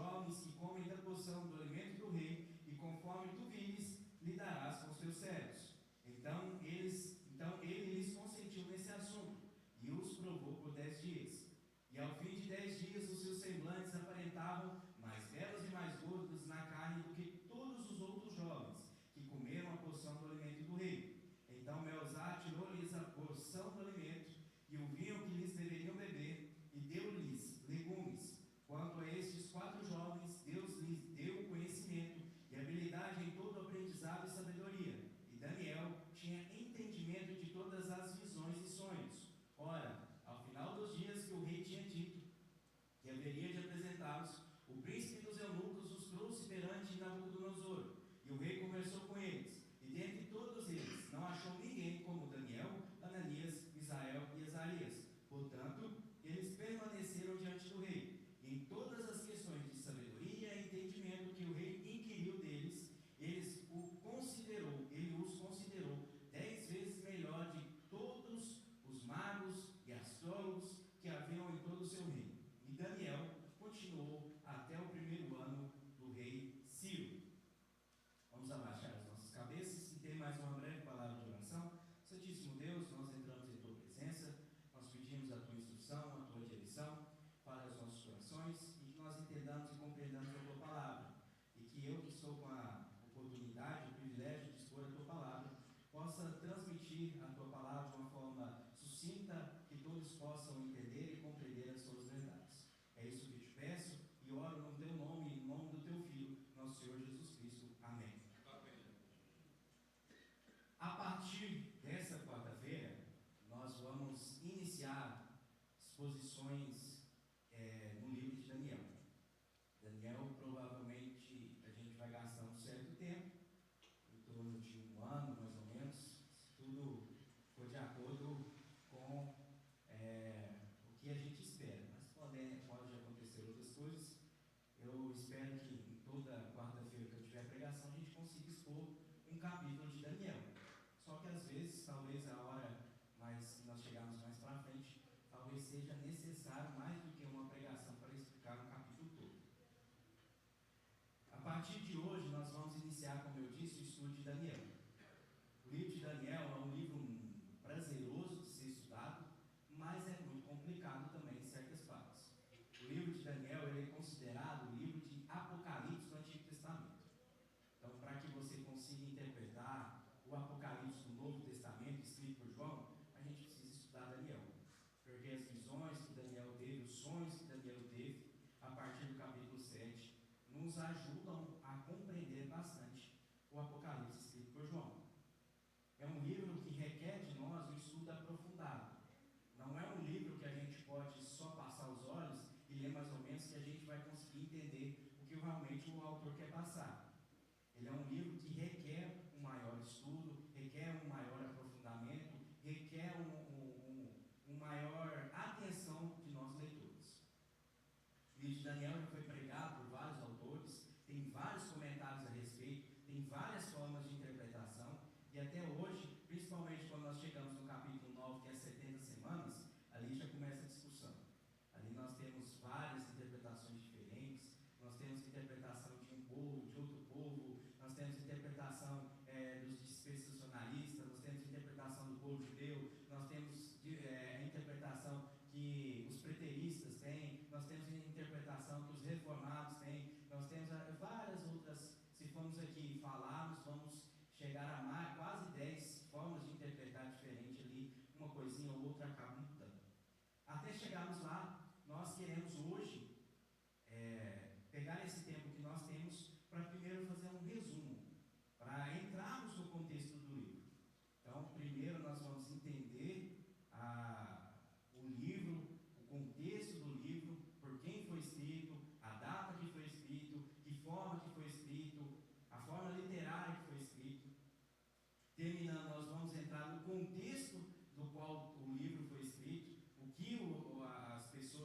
jovens que comem da porção do alimento do rei, e conforme tu vires, lhe darás com os teus servos. Então ele lhes consentiu nesse assunto, e os provou por 10 dias. E ao fim de 10 dias, os seus semblantes aparentavam mais belos e mais gordos na carne do que todos os outros jovens, que comeram a porção do alimento do rei. Então Melzar tirou-lhes a porção do alimento, e o vinho que lhes deveriam beber, e deu-lhes legumes. Quanto a estes 4 jovens, Deus lhes deu conhecimento e habilidade em todo aprendizado e sabedoria. E Daniel tinha entendimento de todas as visões e sonhos. Ora, ao final dos dias que o rei tinha dito que haveria de apresentá-los, o príncipe dos eunucos os trouxe perante Nabucodonosor. E o rei conversou com eles. E dentre todos eles não achou ninguém como Daniel, Ananias, Misael e Azarias. Portanto, eles permaneceram diante do rei. E em todas as questões de sabedoria e entendimento que o rei inquiriu deles, ele os considerou 10 vezes melhor de todos os magos e astrólogos que haviam em todo o seu reino. E Daniel continuou até o primeiro ano do rei Ciro. Vamos abaixar as nossas cabeças e ter mais uma breve palavra de oração. Santíssimo Deus, nós entramos em Tua presença, nós pedimos a Tua instrução, a Tua direção para os nossos corações, e que nós entendamos e compreendamos a Tua palavra, e que eu, que estou com a oportunidade, o privilégio de expor a Tua palavra, possa transmitir a Tua palavra de uma forma sucinta, que todos possam entender e compreender as Suas verdades. É isso que eu te peço, e oro no Teu nome, em nome do Teu Filho, nosso Senhor Jesus Cristo. Amém. Amém. A partir dessa quarta-feira, nós vamos iniciar exposições no livro de Daniel. Daniel, provavelmente, a gente vai gastar um certo tempo, em torno de um ano, mais ou menos, se tudo for de acordo com o que a gente espera. Mas pode acontecer outras coisas. Eu espero que em toda quarta-feira que eu tiver pregação, a gente consiga expor um capítulo de Daniel. Só que às vezes, talvez a hora, se nós chegarmos mais para frente, talvez seja necessário mais do que uma pregação para explicar um capítulo todo. A partir de hoje, nós vamos iniciar, como eu disse, o estudo de Daniel. O livro de Daniel é um livro prazeroso de ser estudado, mas é muito complicado também em certas partes. O livro de Daniel ele é considerado o livro de Apocalipse do Antigo Testamento. Então, para que você consiga interpretar o Apocalipse do Novo Testamento, escrito por João, a gente precisa estudar Daniel. Porque as visões que Daniel teve, os sonhos que Daniel teve, a partir do capítulo 7, nos ajudam a compreender bastante o Apocalipse escrito por João. É um livro que requer de nós um estudo aprofundado. Não é um livro que a gente pode só passar os olhos e ler mais ou menos, que a gente vai conseguir entender o que realmente o autor quer passar. Ele é um livro que requer um maior estudo, requer um maior aprofundamento, requer uma maior atenção de nós leitores. O livro de Daniel já foi pregado por vários autores, tem vários comentários a respeito, tem várias formas de interpretação. E até hoje, principalmente quando nós chegamos no capítulo 9, que é 70 semanas, ali já começa a discussão. Ali nós temos várias interpretações diferentes, nós temos interpretação de um povo, de outro povo, nós temos interpretação dos dispensacionalistas, nós temos interpretação do povo judeu, nós temos a interpretação que os preteristas têm, nós temos a interpretação que os reformados têm, nós temos várias outras. Se formos aqui falarmos, vamos chegar a quase 10 formas de interpretar diferente ali, uma coisinha ou outra acaba mudando. Até chegarmos lá, nós queremos hoje pegar esse tempo que nós temos para primeiro fazer um resumo, para entrarmos no contexto do livro. Então, primeiro nós vamos entender o livro, o contexto do livro, por quem foi escrito, a data que foi escrito, que forma que foi escrito, a forma literária que foi escrito. Terminando, nós vamos entrar no contexto do qual o livro foi escrito, o que as pessoas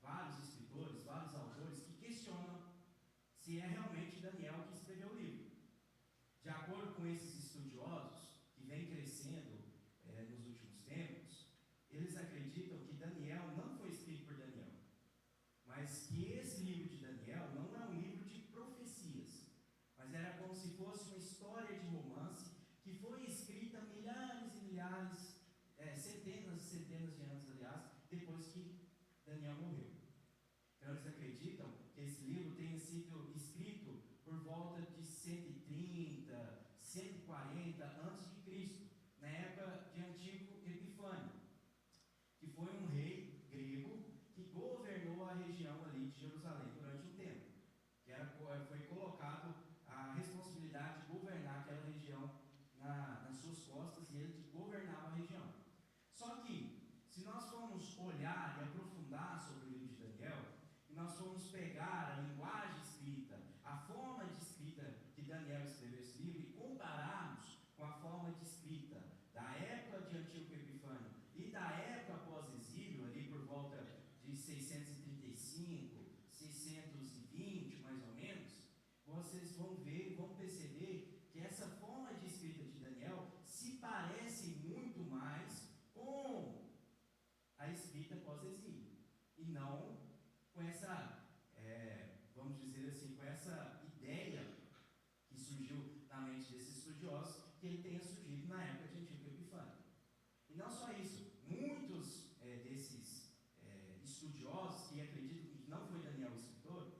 vários escritores, vários autores que questionam se é realmente Daniel que escreveu o livro. De acordo com esses estudiosos, que vêm crescendo nos últimos tempos, eles acreditam que Daniel não foi escrito por Daniel, mas que esse livro de Daniel não é um livro de profecias, mas era como se fosse uma história de romance que foi escrita milhares e milhares, centenas e centenas de anos, aliás, depois que Daniel morreu. Então eles acreditam que esse livro tenha sido escrito por volta de 130, 140 a.C., na época de Antíoco Epifânio, que foi um rei grego que governou a região ali de Jerusalém durante um tempo, foi colocado a responsabilidade de governar aquela região nas suas costas, e ele governava a região. Só que, se nós formos olhar e aprofundar sobre o livro de Daniel, e nós formos pegar a linguagem escrita, a forma de escrita que Daniel escreveu esse livro, e compararmos com a forma de escrita da época de Antíoco Epifânio e da época pós-exílio, ali por volta de 635, 620 mais ou menos, vocês vão ver e vão perceber que essa forma de escrita de Daniel se parece muito mais com a escrita pós-exílio, e não com essa, vamos dizer assim, com essa ideia que surgiu na mente desses estudiosos, que ele tenha surgido na época de Antíoco Epifânio. E não só isso, muitos desses estudiosos que acreditam que não foi Daniel o escritor,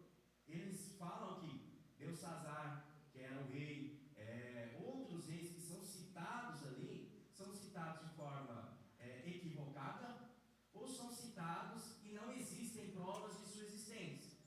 eles falam que Belsazar, que era o rei, outros reis que são citados ali, são citados de forma equivocada, ou são citados e não existem provas de sua existência.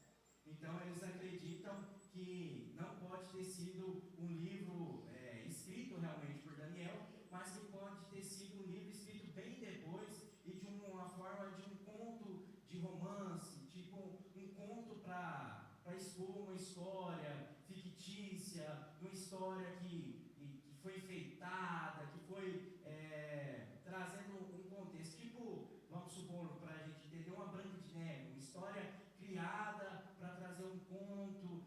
Então eles acreditam que não pode ter sido um livro escrito realmente por Daniel, mas que pode ter sido um livro escrito bem depois e de uma forma de um conto de romance, tipo um conto para expor uma história fictícia, uma história que foi enfeitada, que foi trazendo um contexto, tipo, vamos supor, para a gente entender, uma Branca de Neve, uma história criada para trazer um conto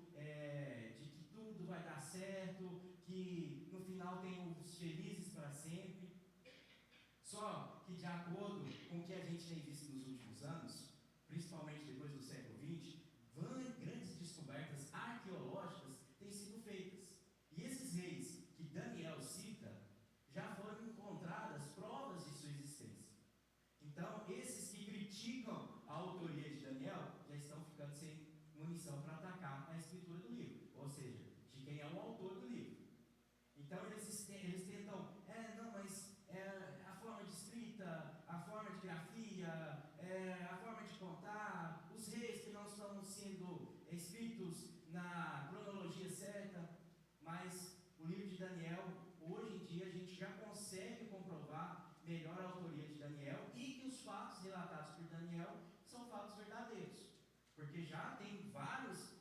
de que tudo vai dar certo, que no final tem os felizes para sempre. Só que, de acordo com o que a gente tem visto nos últimos anos, principalmente depois do século XX, grandes descobertas arqueológicas têm sido feitas. E esses reis que Daniel cita, já foram encontradas provas de sua existência. Então, esses que criticam a autoria de Daniel, já estão ficando sem munição para atacar a escritura do livro, ou seja, de quem é o autor do livro. Então, eles tentam, não, mas a forma de escrita, a forma de grafia, a forma de contar, os reis que não estão sendo escritos na cronologia certa, mas o livro de Daniel, hoje em dia, a gente já consegue comprovar melhor a autoria de Daniel, e que os fatos relatados por Daniel são fatos verdadeiros, porque já tem várias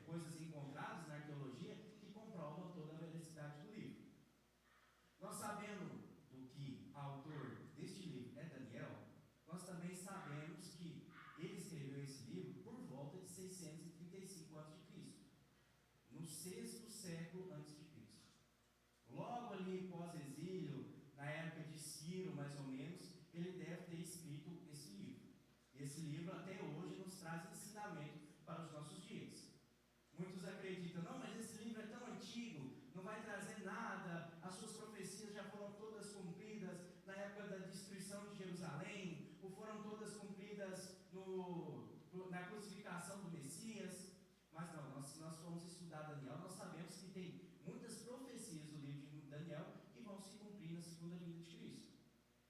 coisas encontradas na arqueologia que comprovam toda a veracidade do livro. Nós sabendo do que o autor deste livro é Daniel, nós também sabemos que ele escreveu esse livro por volta de 635 a.C., no 6º século a.C. Logo ali pós-exílio, na época de Ciro, mais ou menos, ele deve ter escrito esse livro. Esse livro até hoje nos traz ensinamento para os nossos dias. Muitos acreditam, não, mas esse livro é tão antigo, não vai trazer nada, as suas profecias já foram todas cumpridas na época da destruição de Jerusalém, ou foram todas cumpridas na crucificação do Messias. Mas não, se nós formos estudar Daniel, nós sabemos que tem muitas profecias do livro de Daniel que vão se cumprir na segunda vinda de Cristo.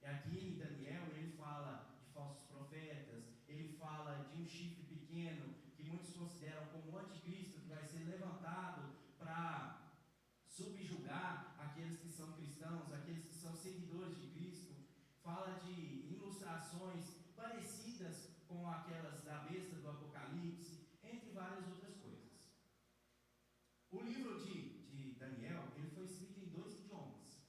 E aqui em Daniel ele fala de falsos profetas, ele fala de um chifre pequeno, que muitos consideram como o anticristo, que vai ser levantado para subjugar aqueles que são cristãos, aqueles que são seguidores de Cristo. Fala de ilustrações parecidas com aquelas da besta do Apocalipse, entre várias outras coisas. O livro de Daniel, ele foi escrito em 2 idiomas.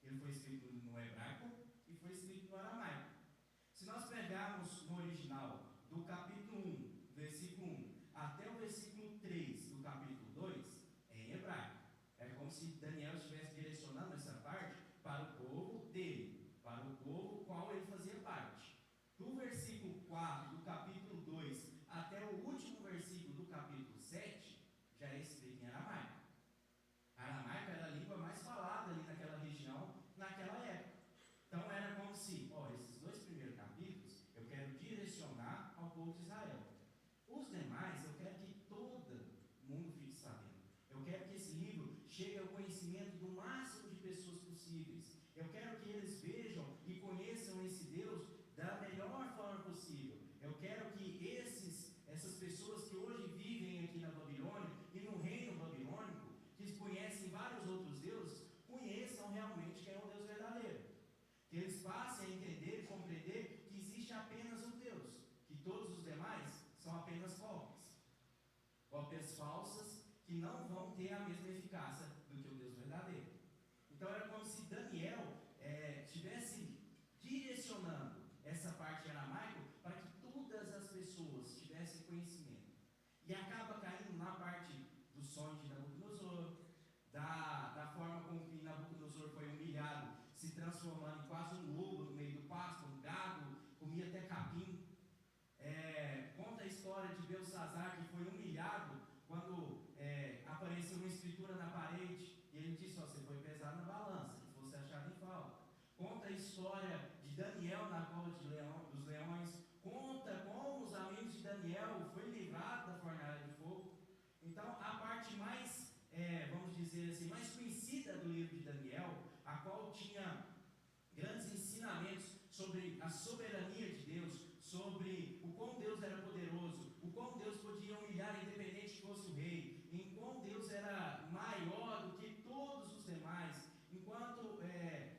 Ele foi escrito no hebraico e foi escrito no aramaico. Se nós pegarmos no original do capítulo 1, versículo 1, até o versículo 3 do capítulo 2, é em hebraico. É como se Daniel estivesse direcionando essa parte para o povo dele, para o povo qual ele fazia parte. Do versículo 4 do capítulo 2 até o último versículo do capítulo 7, já é escrito em aramaico. Aramaico era a língua mais falada ali naquela região, naquela época. Então era como se, esses dois primeiros capítulos, eu quero direcionar ao povo de Israel. Os demais, eu quero que todo mundo fique sabendo. Eu quero que esse livro chegue ao conhecimento do máximo de pessoas possíveis. Eu quero que eles vejam e conheçam esse Deus da melhor forma possível. Eu quero que essas pessoas que hoje vivem aqui na Babilônia e no reino babilônico, que conhecem vários outros deuses, conheçam realmente quem é o Deus verdadeiro. Que eles passem a entender e compreender que existe apenas um Deus, que todos os demais são apenas cópias. Cópias falsas que não vão ter a mesma eficácia do que o Deus verdadeiro. Então era como se Daniel estivesse direcionando essa parte aramaico para que todas as pessoas tivessem conhecimento. E acaba caindo na parte do sonho de Nabucodonosor, da forma como que Nabucodonosor foi humilhado, se transformando em quase um lobo no meio do pasto, um gado, comia até capim. Conta a história de Belsazar, que foi humilhado quando apareceu uma escritura na parede, e ele disse: você foi pesado na balança, e fosse achado em falta. Conta a história de Daniel na cova dos leões, conta como os amigos de Daniel foi livrado da fornalha de fogo. Então, a parte mais, vamos dizer assim, mais conhecida do livro de Daniel, a qual tinha grandes ensinamentos sobre a soberania de Deus, sobre o quão Deus era poderoso, o quão Deus podia humilhar independente que fosse o rei, em quão Deus era maior do que todos os demais, enquanto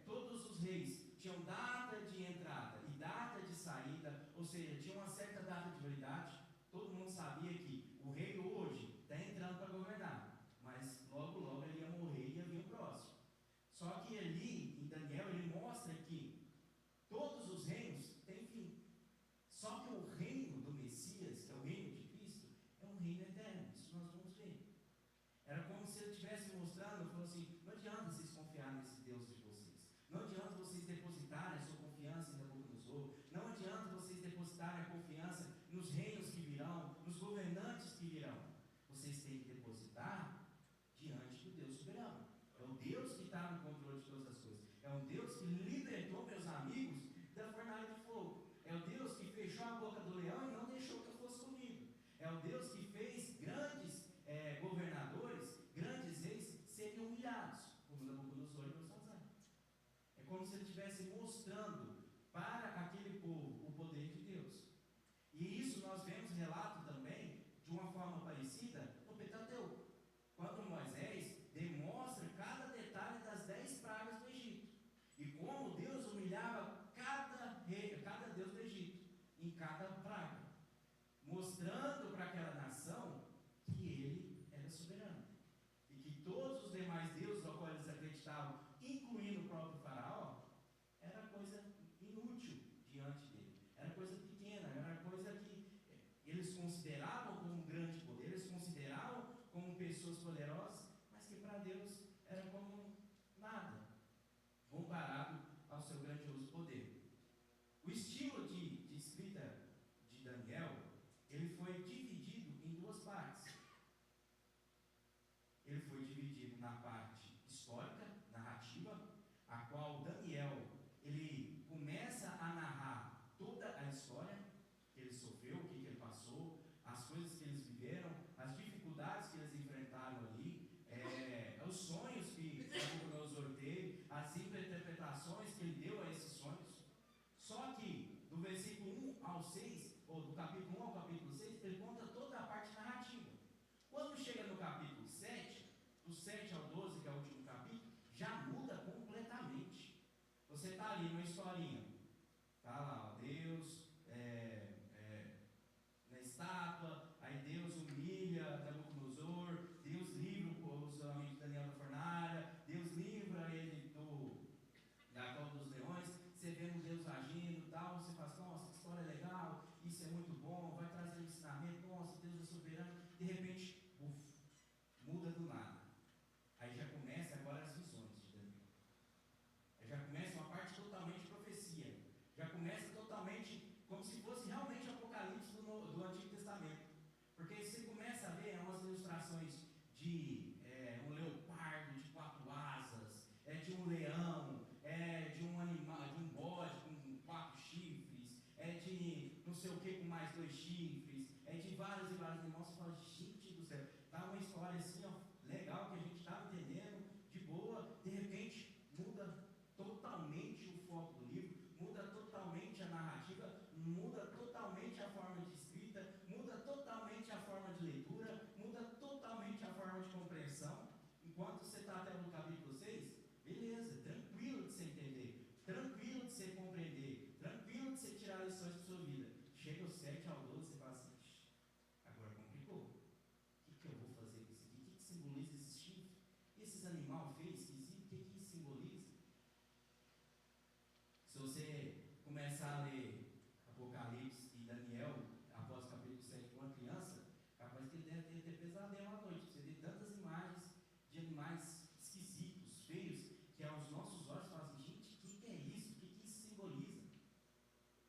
todos os reis tinham data de entrada e data de saída, ou seja, tinha uma certa data de validade. Todo mundo sabia que o rei hoje está entrando para governar, mas logo logo ele ia morrer e ia vir o próximo. Só que ali, em Daniel, ele mostra que todos os reinos têm fim. Só que o reino do Messias, que é o reino de Cristo, é um reino eterno. Isso nós vamos ver. Era como se ele estivesse mostrando, falou assim: não adianta vocês confiarem nesse Deus de vocês. Não adianta vocês depositarem a sua confiança em Nabucodonosor. Não adianta vocês depositarem a confiança nos reinos que virão, nos governantes que virão. Vocês têm que depositar diante do Deus soberano. É o Deus que está no controle de todas as coisas. É o Deus que libertou meus amigos da fornalha de fogo. É o Deus que fechou a boca do leão e não deixou que eu fosse comido. É o Deus que fez grandes governadores, grandes reis serem humilhados, como Nabucodonosor e Belsazar. É como se ele estivesse mostrando para aquele povo o poder de Deus. E isso nós vemos relato também, de uma forma parecida, no Pentateuco. Quando Moisés demonstra cada detalhe das 10 pragas do Egito. E como Deus humilhava cada Deus do Egito, em cada praga. Mostrando para aquela nação que ele era soberano. E que todos os demais deuses aos quais eles acreditavam, incluindo o próprio faraó, era coisa inútil diante dele. Era coisa pequena, era coisa que eles consideravam como um grande poder, eles consideravam como pessoas poderosas, mas que para Deus era como nada, comparado ao seu grandioso poder. O estilo de escrita de Daniel, ele foi dividido em duas partes. Ele foi dividido na parte histórica, narrativa, a qual Daniel, ele começa a narrar toda a história que ele sofreu, o que ele passou, as coisas que eles viveram, as dificuldades que eles enfrentaram ali, os sonhos que Nabucodonosor teve, as interpretações que ele deu a esses sonhos. Só que, do versículo 1 ao 6, ou do capítulo 1 ao capítulo 6, ele conta toda a parte narrativa. Quando chega no capítulo 7, do 7 ao 12, que é o último capítulo, já muda completamente. Você está ali numa historinha, está lá, ó, Deus na estátua, aí Deus humilha Nabucodonosor, Deus livra os amigos de Daniel da fornalha, Deus livra ele da cova dos leões. Você vê Deus agindo e tal, você fala assim: nossa, que história legal, isso é muito bom, fiquei com mais 2 chifres, de vários e vários irmãos. Você fala, gente do céu, tá uma história assim, ó, legal, que a gente estava entendendo, de boa, de repente muda totalmente o foco do livro, muda totalmente a narrativa, muda totalmente a forma de escrita, muda totalmente a forma de leitura, muda totalmente a forma de compreensão. Enquanto você está até no capítulo 6, beleza, tranquilo de você entender, tranquilo de você compreender, tranquilo de você tirar lições para sua vida. Chega o 7 ao 12, você fala assim, agora complicou. O que eu vou fazer com isso aqui? O que simboliza esse chifre? Esses animais feios, esquisitos, o que isso simboliza? Se você começar a ler Apocalipse e Daniel, após o capítulo 7, com uma criança, capaz que ele deve ter pesadelo à noite. Você vê tantas imagens de animais esquisitos, feios, que aos nossos olhos falam assim, gente, o que é isso? O que isso simboliza?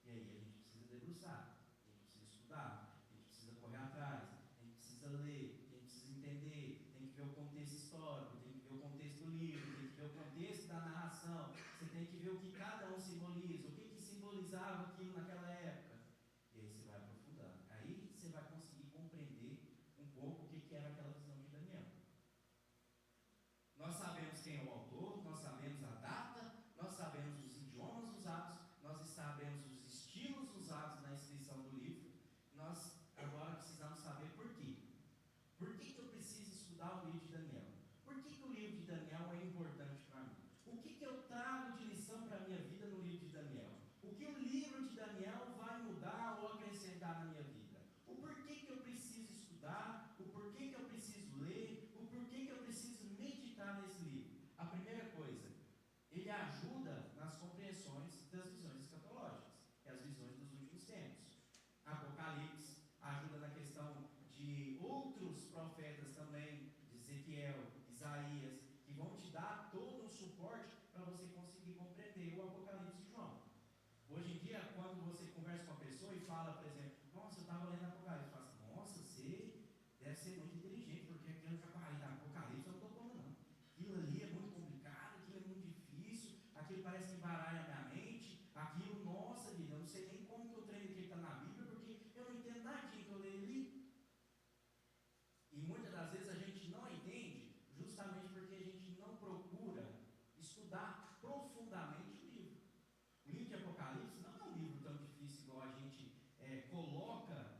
E aí a gente precisa debruçar, a gente precisa estudar, a gente precisa correr atrás, a gente precisa ler, a gente precisa entender, tem que ver o contexto histórico, tem que ver o contexto do livro, tem que ver o contexto da narração, você tem que ver o que cada um simboliza, o que simbolizava aquilo naquela época. E aí você vai aprofundando. Aí você vai conseguir compreender um pouco o que era aquela visão de Daniel. Nós sabemos quem é o autor, nós sabemos a data, nós sabemos os idiomas usados, nós sabemos os estilos usados na inscrição do livro. Nós agora precisamos saber por quê. Por que eu preciso estudar o livro de Daniel? Por que o livro de Daniel é importante para mim? O que eu trago de lição para a minha vida no livro de Daniel? O que o livro de Daniel vai mudar ou acrescentar na minha vida? O porquê que eu preciso estudar? O porquê que eu preciso ler? O porquê que eu preciso meditar nesse livro? A primeira coisa, ele ajuda nas compreensões das visões escatológicas, que é as visões dos últimos tempos. Apocalipse ajuda na questão de outros profetas também, de Ezequiel, Isaías, que vão te dar todo um suporte para você conseguir compreender o Apocalipse de João. Hoje em dia, quando você conversa com uma pessoa e fala, por exemplo, nossa, eu estava lendo Apocalipse, fala assim, nossa, você deve ser muito inteligente, porque aquilo já está Apocalipse, eu não estou como não. Aquilo ali é muito complicado, aquilo é muito difícil, aquilo parece que embaralha a minha mente, aquilo, nossa vida, eu não sei nem como que eu treino que está na Bíblia, porque eu não entendo nada que eu leio ali. E muitas das vezes a gente não entende, justamente porque a gente não procura estudar profundamente o livro. O livro de Apocalipse não é um livro tão difícil igual a gente coloca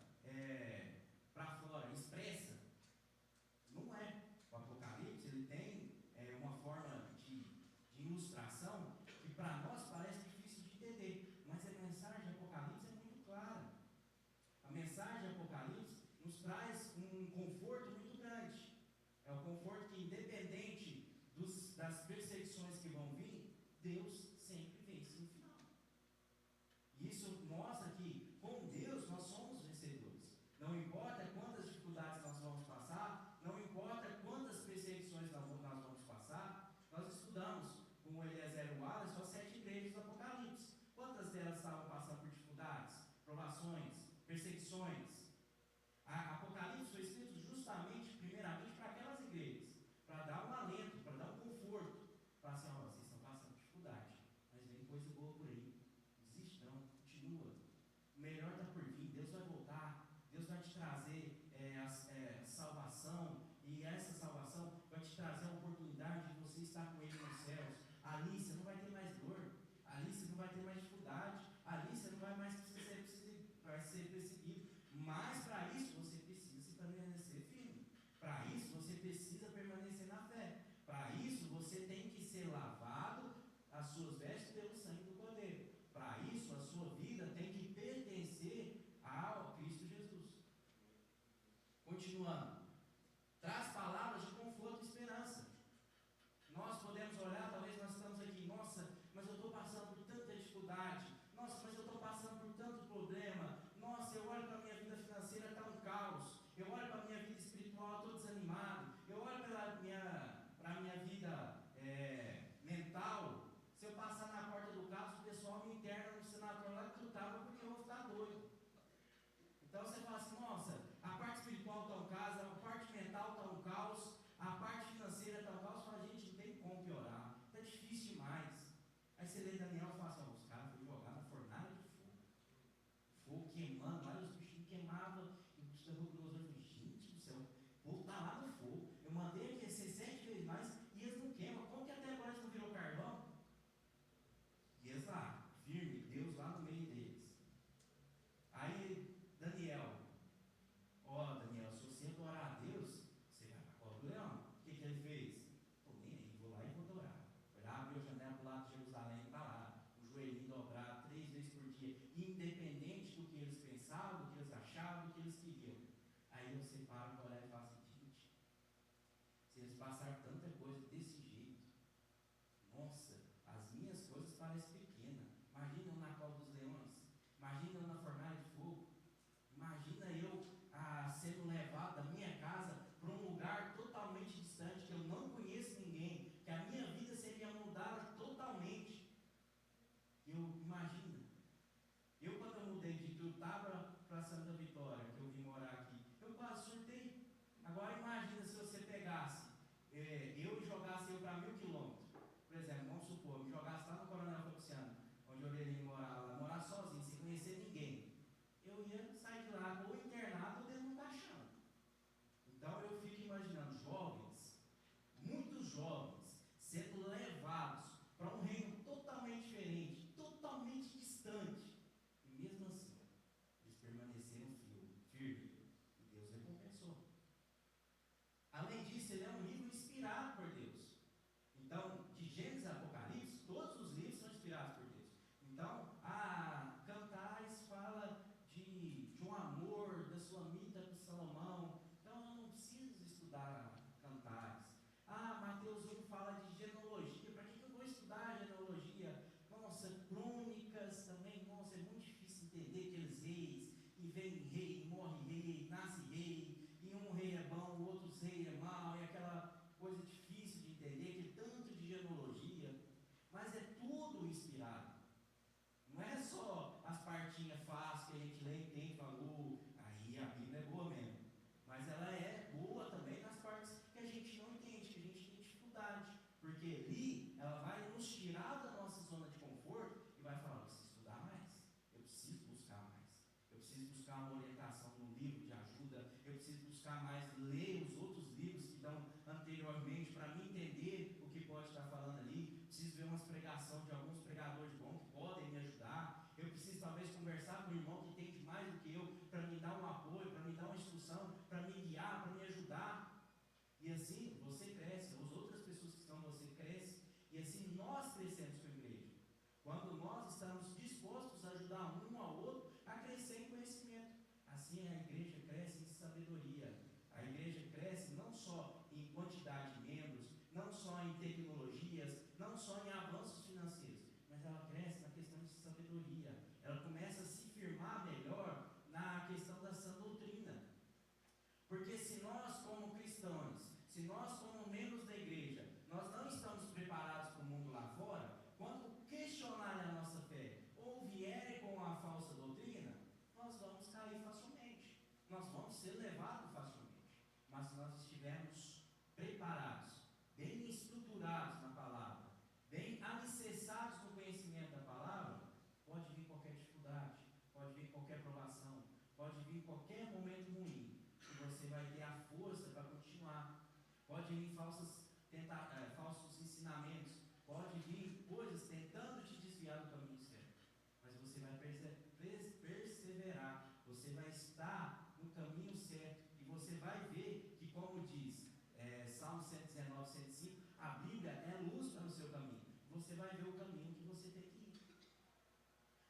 para fora, expressa. Não é. O Apocalipse ele tem uma forma de ilustração que para nós parece difícil de entender, mas a mensagem de Apocalipse é muito clara. A mensagem de Apocalipse nos traz um conforto muito grande. É o conforto que, independente das perseguições que vão vir, Deus sempre vence no final. E isso mostra que, com Deus, nós somos vencedores. Não importa quantas dificuldades nós vamos passar, não importa quantas perseguições nós vamos passar, nós estudamos com o Eliezer Wallace as 7 igrejas do Apocalipse. Quantas delas estavam passando por dificuldades, provações, perseguições? A Apocalipse foi escrito justamente, primeiramente, para aquelas igrejas, para dar um alento, para dar um conforto, para assim, ó, vocês estão passando dificuldade, mas vem coisa boa por aí, desiste não, continua, o melhor está por vir, Deus vai voltar, Deus vai te trazer salvação, e essa salvação vai te trazer a oportunidade de você estar com Ele nos céus. Ali você não vai ter mais dor, ali você não vai ter mais dificuldade, ali você não vai mais ser perseguido, mas para isso você precisa permanecer firme, para isso você precisa permanecer na fé, para isso você tem que ser lavado as suas vestes pelo sangue do Cordeiro, para isso a sua vida tem que pertencer ao Cristo Jesus. Continuando, traz palavras de conforto e esperança. Nós podemos olhar, talvez nós estamos aqui, pregação no livro de ajuda, eu preciso buscar mais ler os outros livros que estão anteriormente para me entender o que pode estar falando ali. Preciso ver umas pregações de alguns pregadores bons que podem me ajudar. Eu preciso talvez conversar com um irmão que entende mais do que eu para me dar um apoio, para me dar uma instrução, para me guiar, para me ajudar. E assim você cresce, as outras pessoas que estão com você crescem, e assim nós crescemos com a igreja. Quando nós estamos dispostos a ajudar um ao outro a crescer em conhecimento. Assim a igreja cresce em sabedoria. A igreja cresce não só em quantidade de membros, não só em tecnologias, não só em avanços financeiros, mas ela cresce na questão de sabedoria. Ela começa a se firmar melhor na questão da sã doutrina. Porque se nós como cristãos, se nós como membros da igreja, nós não estamos preparados para o mundo lá fora, quando questionarem a nossa fé ou vierem com a falsa doutrina, nós vamos cair facilmente, nós vamos ser levados facilmente. Mas se nós estivermos preparados, bem estruturados na palavra, bem alicerçados no conhecimento da palavra, pode vir qualquer dificuldade, pode vir qualquer provação, pode vir qualquer momento ruim, e você vai ter a força para continuar. Pode vir falsos ensinamentos, pode vir coisas tentando te desviar do caminho certo, mas você vai perseverar, você vai estar no caminho certo, e você vai ver que, como diz Salmo 119, 105, a Bíblia é luz para o seu caminho. Você vai ver o caminho que você tem que ir.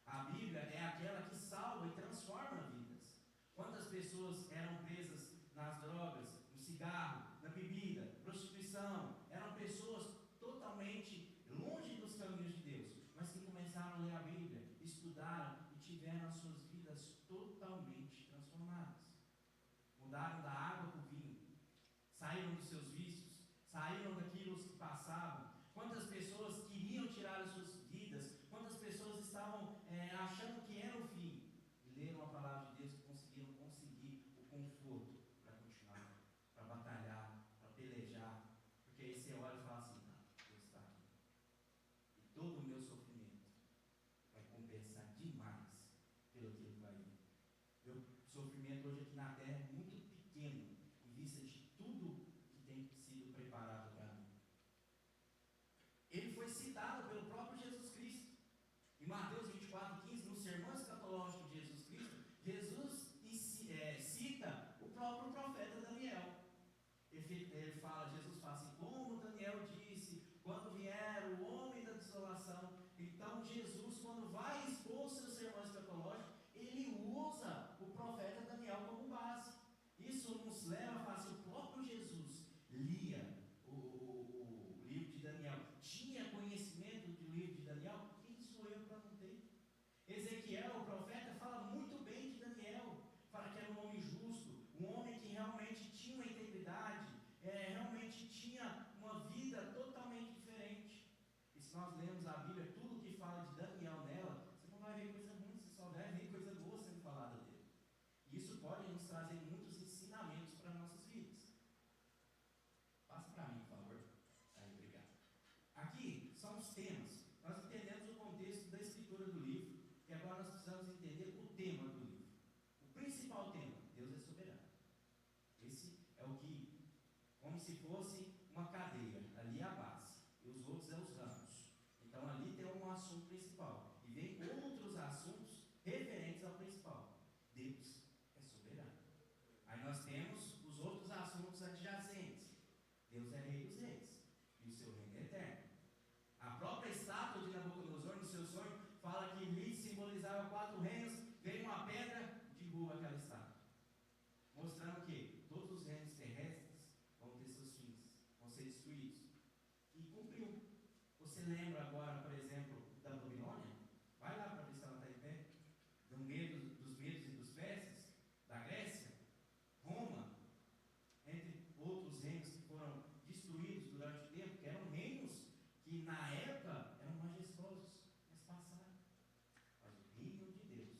A Bíblia é aquela que salva e transforma vidas. Quantas pessoas eram presas nas drogas, no cigarro, na bebida, prostituição, eram pessoas totalmente longe dos caminhos de Deus, mas que começaram a ler a Bíblia, estudaram e tiveram as suas vidas totalmente transformadas. Mudaram da água para o vinho, saíram dos seus vícios, saíram daquilo que passavam. Quantas pessoas queriam tirar as suas vidas, quantas pessoas estavam achando que era o fim, e leram a palavra de Deus e conseguiram conseguir o conforto para continuar, para batalhar, para pelejar, porque aí você olha e fala assim, não, Deus está aqui, e todo o meu sofrimento vai compensar demais pelo que Ele vai vir. Meu sofrimento hoje aqui na terra é muito pequeno em vista de tudo que tem sido preparado para mim. Ele foi citado pelo próprio Jesus Cristo. Em Mateus 24:15, no sermão escatológico de Jesus Cristo, Jesus cita o próprio profeta Daniel. Jesus fala assim, como Daniel disse, quando vier o homem da desolação. Então Jesus, quando vai expor o seu sermão escatológico, ele usa o profeta Daniel como base. Isso nos leva a falar assim, o próprio Jesus lia o livro de Daniel, tinha conhecimento do livro de Daniel. Quem sou eu para não ter? Ezequiel, o profeta, fala muito bem de Daniel, fala que era um homem justo, um homem que realmente tinha uma integridade, realmente tinha uma vida totalmente diferente. E se nós lemos a Bíblia, tudo que fala de Daniel nela, você não vai ver coisa ruim, você só vai ver coisa boa sendo falada dele. E isso pode nos trazer muitos ensinamentos para as nossas vidas. Passa para mim, por favor. Aí, obrigado. Aqui são os temas. Nós entendemos o contexto da escritura do livro, e agora nós precisamos entender o tema do livro. O principal tema, Deus é soberano. Esse é o que, como se fosse uma cadeia, ali é a base, e os outros são os ramos. Então ali tem um assunto principal, e vem outros assuntos referentes ao principal. Deus é soberano. Aí nós temos os outros assuntos adjacentes. Deus é rei dos reis, e o seu reino é eterno. A própria estátua de Nabucodonosor, no seu sonho, fala que lhe simbolizava 4 reinos, vem uma pedra, derruba aquela estátua. Mostrando que todos os reinos terrestres vão ter seus fins, vão ser destruídos. E cumpriu. Você lembra agora, por exemplo, da Babilônia? Vai lá para ver se ela está em pé. Dos medos e dos persas, da Grécia, Roma, entre outros reinos que foram destruídos durante o tempo, que eram reinos que na época eram majestosos, mas passaram. Mas o reino de Deus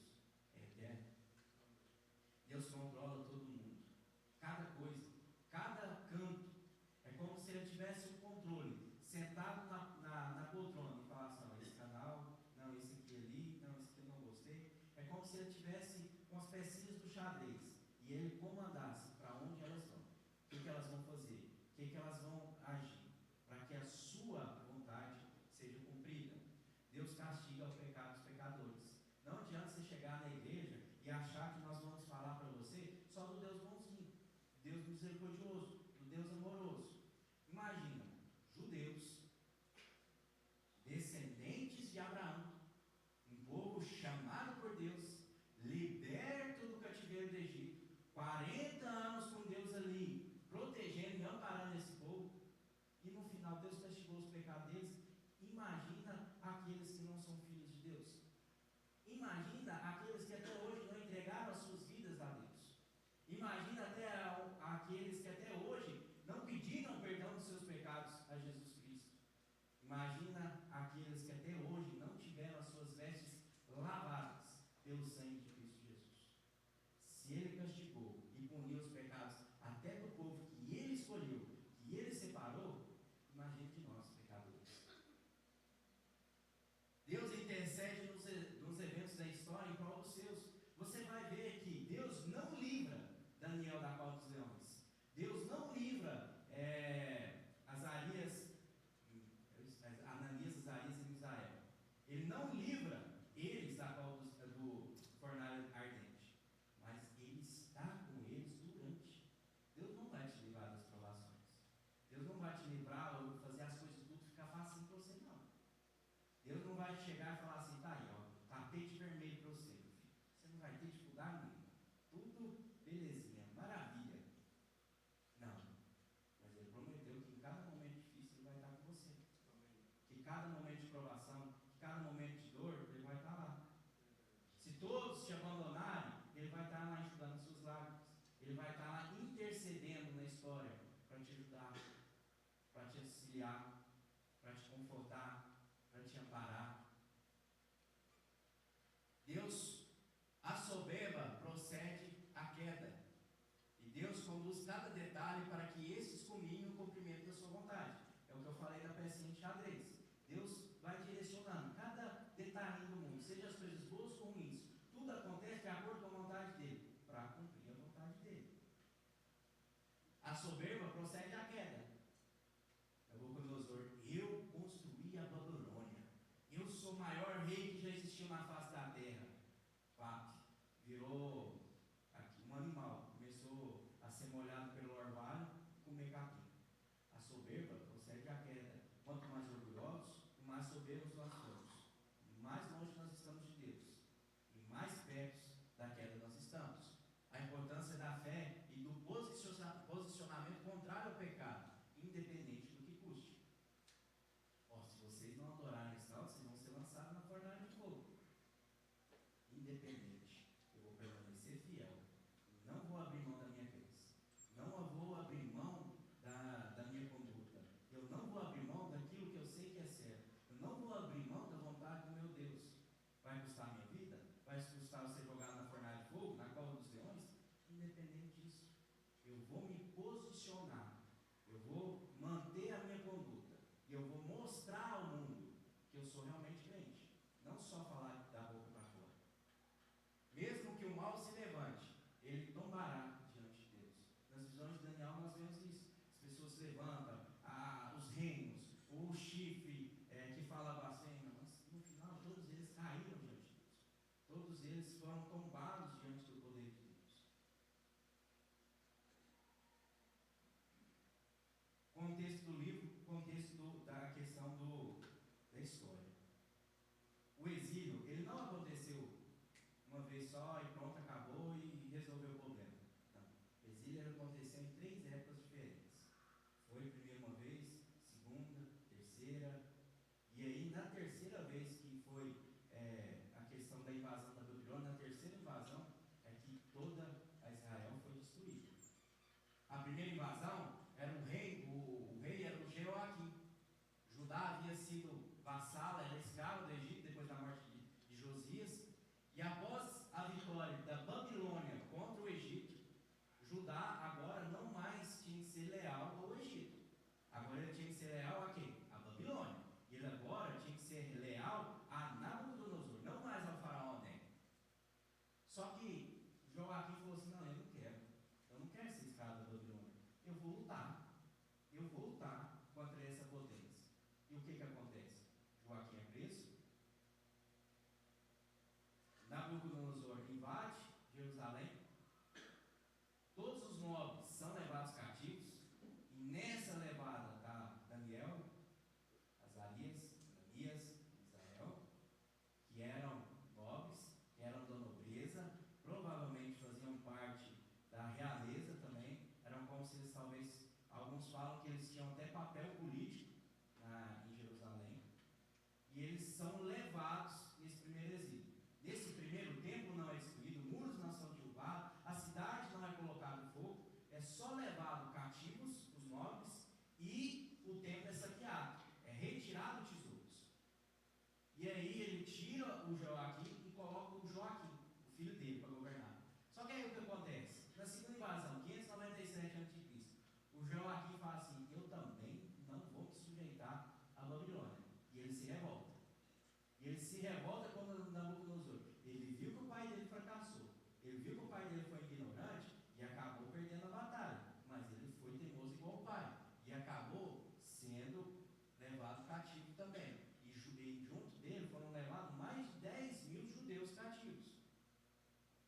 é eterno. Deus controla todo mundo, cada coisa, cada canto. É como se ele tivesse um controle, sentado na poltrona e falasse e ele comandasse para onde elas vão, o que elas vão fazer, o que elas vão agir, para que a sua vontade seja cumprida. Deus castiga o pecado dos pecadores. Não adianta você chegar na igreja e achar que nós vamos falar para você só do Deus bonzinho, Deus misericordioso, do Deus amoroso. Imagina, judeus, descendentes de Abraão, um povo chamado por Deus, liberto do cativeiro do Egito, 40 anos com Deus ali, protegendo e amparando esse povo, e no final Deus castigou os pecados deles. Imagina aqueles que não são filhos de Deus. Imagina aqueles que até hoje não entregaram as suas vidas a Deus. Imagina até aqueles que até hoje não pediram perdão dos seus pecados a Jesus Cristo. Imagina aqueles que até hoje não tiveram as suas vestes lavadas pelo sangue de Cristo Jesus. Se Ele castigou e puniu os pecados até do povo que Ele escolheu, que Ele separou, imagine de nós, pecadores. Deus intercede nos eventos da história em prol dos seus. Você vai ver que Deus não livra Daniel da cova dos leões. Deus não livra Ananias, Azarias e Misael. Ele não livra eles da cova do fornalho ardente. Mas Ele está com eles durante. Deus não vai te livrar das provações. Deus não vai te livrar ou fazer as coisas tudo ficar fácil para você, não. Deus não vai chegar e falar assim, tá aí, ó, tapete vermelho para você, meu filho. Você não vai ter dificuldade nenhuma. Tudo belezinha, maravilha. Não. Mas Ele prometeu que em cada momento difícil Ele vai estar com você. Que cada momento de provação, que cada momento de dor, Ele vai estar lá. Se todos te abandonarem, Ele vai estar lá enxugando as suas lágrimas. Ele vai estar lá intercedendo na história para te ajudar, para te auxiliar, para te confortar, para te amparar. Deus, a soberba procede à queda. E Deus conduz cada detalhe para que esses culminem no cumprimento da sua vontade. É o que eu falei da pecinha de xadrez. Deus vai direcionando cada detalhe do mundo, seja as coisas boas ou ruins. Tudo acontece de acordo com a vontade dele, para cumprir a vontade dele. A soberba procede à queda. Nabucodonosor, eu construí a Babilônia. Eu sou o maior rei que já existiu na face da terra. Virou aqui um animal. Começou a ser molhado pelo orvalho e comer capim. A soberba procede à queda. Quanto mais orgulhosos, mais soberbos nós somos. Mais longe nós estamos de Deus. E mais perto da queda nós estamos. A importância da fé e do posicionamento contrário ao pecado, independente do que custe. Se vocês não adorarem esse tal, vocês vão ser lançados na fornalha de fogo. Independente, eu vou permanecer fiel. Não vou abrir mão da minha crença. Não vou abrir mão da minha conduta. Eu não vou abrir mão daquilo que eu sei que é certo. Eu não vou abrir mão da vontade do meu Deus. Vai custar a minha vida? Vai custar você jogar na fornalha de fogo, na cova dos leões? Independente disso, eu vou me posicionar. Eu vou manter a minha conduta. E eu vou mostrar ao mundo que eu sou realmente crente. Não só falar da boca para fora. Mesmo que o mal se levante, ele tombará diante de Deus. Nas visões de Daniel nós vemos isso. As pessoas se levantam, os reinos, o chifre que fala blasfêmia, mas no final todos eles caíram diante de Deus. Todos eles foram tombados diante do poder de Deus. Contexto do livro, contexto da questão da história. O exílio, ele não aconteceu uma vez só e pronto, acabou e resolveu o problema. Não. O exílio aconteceu em 3 épocas diferentes. Foi primeiro uma vez, segunda, terceira, e aí na terceira vez que foi a questão da invasão da Babilônia, na terceira invasão é que toda a Israel foi destruída. A primeira invasão era o rei era o Jeoaquim. Judá havia sido vassalo, era escravo do Egito depois da morte de Josias. E após a vitória da Babilônia contra o Egito, Judá agora não mais tinha que ser leal ao Egito. Agora ele tinha que ser leal a quem? A Babilônia. E ele agora tinha que ser leal a Nabucodonosor, não mais ao faraó Neco. Só que Joaquim falou assim, não, eu não quero. quero ser escravo da Babilônia. Eu vou lutar contra essa potência. E o que acontece? Joaquim é preso, Nabucodonosor invade Jerusalém, todos os nobres são levados cativos, e nessa levada está Daniel, Azarias, Ananias, Misael, que eram nobres, que eram da nobreza, provavelmente faziam parte da realeza também, eram como se eles talvez, alguns falam que eles tinham até papel político em Jerusalém, e eles são levados nesse primeiro exílio. Nesse primeiro, o templo não é destruído, muros não são derrubados, a cidade não é colocada em fogo, é só levado cativos, os nobres, e o templo é saqueado, é retirado tesouros. E aí ele tira o Joaquim e coloca o Joaquim, o filho dele, para governar. Só que aí o que acontece? Na segunda invasão, 597 a.C., o Joaquim fala assim: eu também não vou me sujeitar à Babilônia. E ele se revolta. E ele se revolta quando Nabucodonosor, ele viu que o pai dele fracassou, ele viu que o pai dele foi ignorante e acabou perdendo a batalha, mas ele foi teimoso igual o pai, e acabou sendo levado cativo também, e junto dele foram levados mais de 10.000 judeus cativos.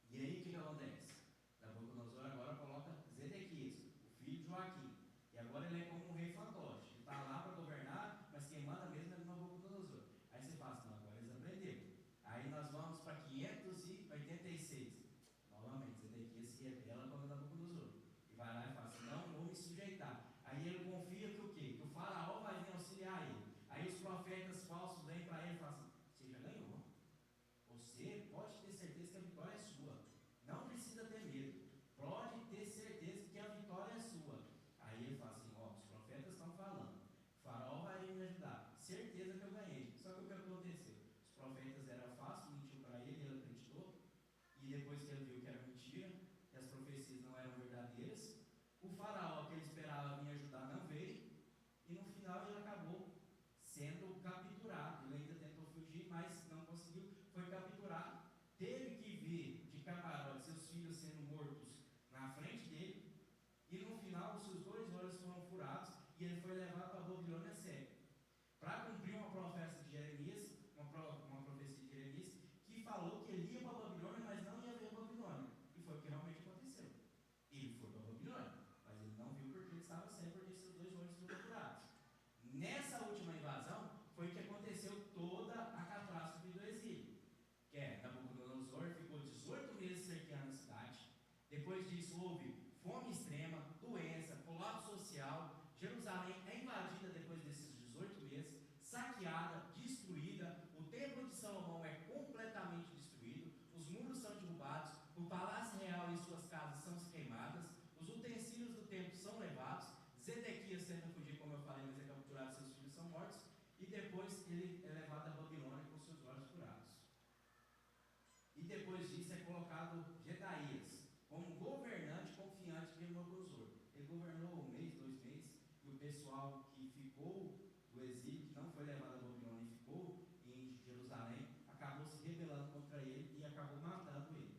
E aí o que acontece? Nabucodonosor agora coloca Zedequias, o filho de Joaquim, e agora ele é como um rei fantoche, ele está lá para governar, mas quem manda mesmo é Nabucodonosor. Aí você fala assim: não, agora eles aprenderam. Aí nós vamos para 586. Novamente, Zedequias se rebela contra Nabucodonosor. E vai lá e fala assim: não vou me sujeitar. Aí ele confia que o quê? Que o faraó vai vir auxiliar ele. Aí os profetas falsos vêm para ele e falam assim: você já ganhou. Você pode ter certeza que a vitória é sua. Não precisa ter medo. Pode ter certeza que a vitória é sua. Aí ele fala assim: ó, os profetas estão falando. O faraó vai me ajudar. Certeza que eu ganhei. Só que o que aconteceu? Os profetas eram falsos, mentiu para ele, ele acreditou. E depois que ele viu que era mentira, que as profecias não eram verdadeiras, o faraó que ele esperava vir ajudar não veio. E no final ele acabou sendo capturado. Ele ainda tentou fugir, mas não conseguiu. Foi capturado. Teve que ver de camarote seus filhos sendo mortos na frente dele. E no final os seus 2 olhos foram furados e ele foi levado para a Babilônia cego, para cumprir uma profecia de Jeremias, uma profecia de Jeremias, que falou que ele ia para a Babilônia, mas não ia ver a Babilônia. E foi o que realmente aconteceu. Ele foi para a Babilônia, mas ele não viu porque ele estava cego, porque seus 2 olhos foram furados. Nessa última invasão, foi que aconteceu toda a catástrofe do exílio. Que é, Nabucodonosor ficou 18 meses cercando a cidade. Depois disso houve fome extrema, doença, colapso social. Jerusalém é invadida depois desses 18 meses, saqueada, destruída. O templo de Salomão é completamente destruído. Os muros são derrubados. O palácio real e suas casas são queimadas. Os utensílios do templo são levados. Zedequias tenta fugir, como eu falei, mas é capturado, seus filhos são mortos. E depois ele é levado à Babilônia com seus olhos furados. E depois disso é colocado Jedaías como governante confiante de Nabucodonosor. Ele governou 1 mês, 2 meses, e o pessoal que ficou do exílio, que não foi levado à Babilônia e ficou em Jerusalém, acabou se rebelando contra ele e acabou matando ele.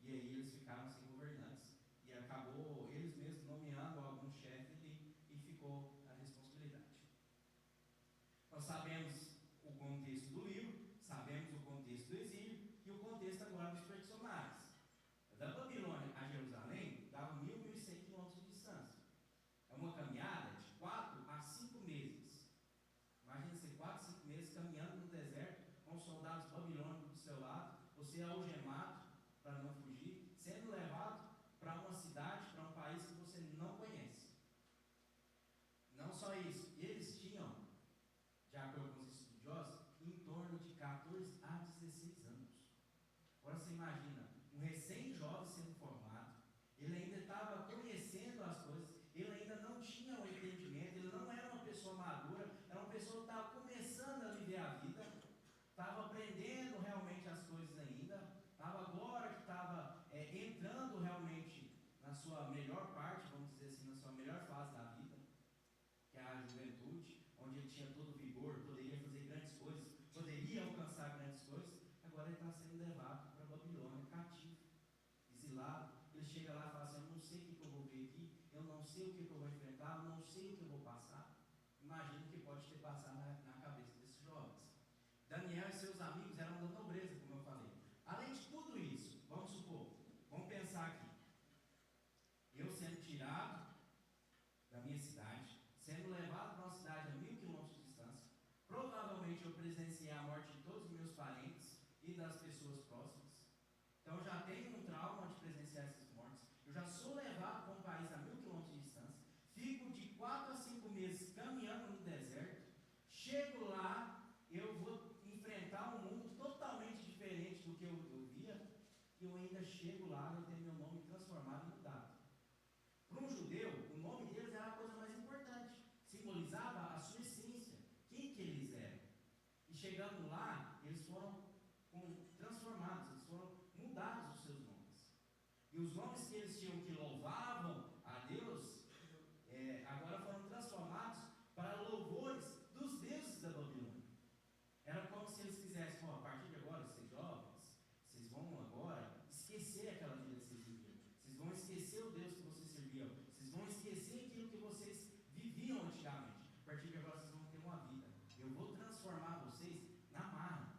E aí eles ficaram sem governantes. E acabou eles mesmos nomeando algum chefe e ficou a responsabilidade. Nós sabemos o contexto do livro, sabemos o contexto do exílio e o contexto agora dos personagens. Da Babilônia a Jerusalém dava 1.100 quilômetros de distância. É uma caminhada de 4 a 5 meses. Imagina você 4 a 5 meses caminhando no deserto com soldados babilônicos do seu lado, você algemado para não fugir, sendo levado para uma cidade, para um país que você não conhece. Não só isso, eles tinham, de acordo com os estudiosos, em torno de 14 a 16 anos. Agora você imagina, um recém-jovem sendo formado, ele ainda estava conhecendo as coisas, ele ainda não tinha o entendimento, ele não era uma pessoa madura, era uma pessoa que estava começando a viver a vida, estava aprendendo realmente as coisas ainda, estava agora que estava entrando realmente na sua melhor parte, vamos dizer assim, na sua melhor fase da vida, que é a juventude, onde ele tinha todo o vigor, poderia fazer grandes coisas, poderia alcançar grandes coisas. Agora ele está sendo levado para a Babilônia, cativo, exilado. Ele chega lá e fala assim: eu não sei o que eu vou ver eu não sei o que eu vou enfrentar, eu não sei o que eu vou passar. Imagina o que pode ter passado na cabeça desses jovens. Daniel e seus amigos eram da nobreza, como eu falei. Além de tudo isso, vamos supor, vamos pensar aqui, eu sendo tirado da minha cidade, sendo levado para uma cidade a 1000 quilômetros de distância, provavelmente eu presenciei a morte de todos os meus parentes e das pessoas próximas. Então eu já tenho um trauma de presenciar essas mortes. Eu já sou levado para um país a 1000 quilômetros de distância. Fico de 4 a 5 meses caminhando no deserto. Chego lá, eu vou enfrentar um mundo totalmente diferente do que eu via. E eu ainda chego lá e eu tenho meu nome transformado e mudado. Para um judeu, o nome deles era a coisa mais importante. Simbolizava a sua essência, quem que eles eram. E chegando lá, eles foram transformados, eles foram mudados os seus nomes. E os nomes que eles tinham que louvavam a Deus, agora foram transformados para louvores dos deuses da Babilônia. Era como se eles quisessem, a partir de agora, vocês jovens, vocês vão agora esquecer aquela vida que vocês viviam. Vocês vão esquecer o Deus que vocês serviam. Vocês vão esquecer aquilo que vocês viviam antigamente. A partir de agora, vocês vão ter uma vida. Eu vou transformar vocês na marra.